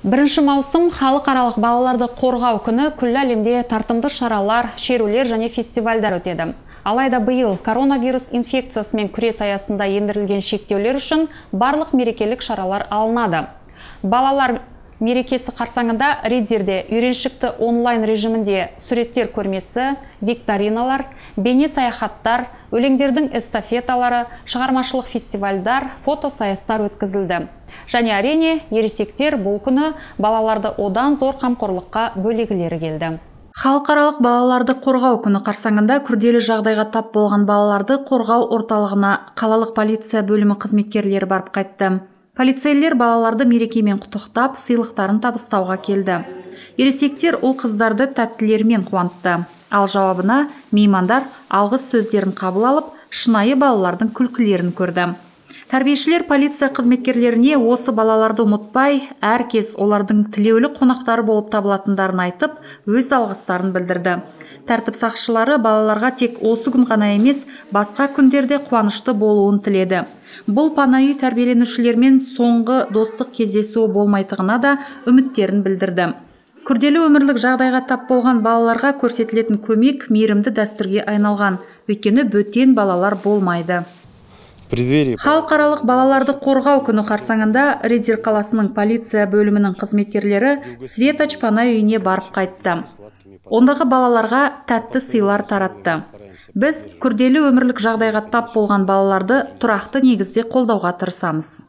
1 маусым халықаралық балаларды қорғау күні күллі әлемде тартымды шаралар, шерулер және фестивальдар өтеді. Алайда биыл коронавирус инфекциясымен күрес аясында ендірілген шектеулер үшін барлық мерекелік шаралар алынады. Балалар мерекесі қарсаңында Риддерде үйреншікті онлайн режимінде суреттер көрмесі, викториналар, бейне саяхаттар, өлеңдердің эстафеталары, шығармашылық фестивальдар, фотосаястар өткізілді. Және әрине, ересектер бұл күні балаларды одан зор қамқорлыққа бөлегілері келді. Халықаралық балаларды қорғау күні қарсаңында күрделі жағдайға тап болған балаларды қорғау орталығына қалалық полиция бөлімі қызметкерлері барып қайтты. Полицейлер балаларды мерекемен құттықтап, сыйлықтарын табыстауға келді. Ересектер ұл қыздарды тәттілерімен қуантты. Ал жауабына меймандар алғыс сөздерін қабыл алып, шынайы балалардың күлкілерін көрді. Тәрбиешілер полиция қызметкерлеріне осы балаларды ұмытпай, әркез олардың тілеулі қонақтары болып табылатындарын айтып, өз алғыстарын білдірді. Тәртіп сақшылары балаларға тек осы күн ғана емес, басқа күндерде қуанышты болуын тіледі. Бұл пана үй тәрбиеленушілермен соңғы достық кездесуі болмайтығына да үміттерін білдірді. Күрделі өмірлік жағдайға тап болған балаларға көрсетілетін көмек мейірімді дәстүрге айналған, өйткені бөтен балалар болмайды. Халықаралық балаларды қорғау күні қарсаңында Риддер қаласының полиция бөлімінің қызметкерлері Светоч пана үйіне барып қайтты. Ондағы балаларға тәтті сыйлар таратты. Біз күрделі өмірлік жағдайға тап болған балаларды тұрақты негізде қолдауға тырысамыз.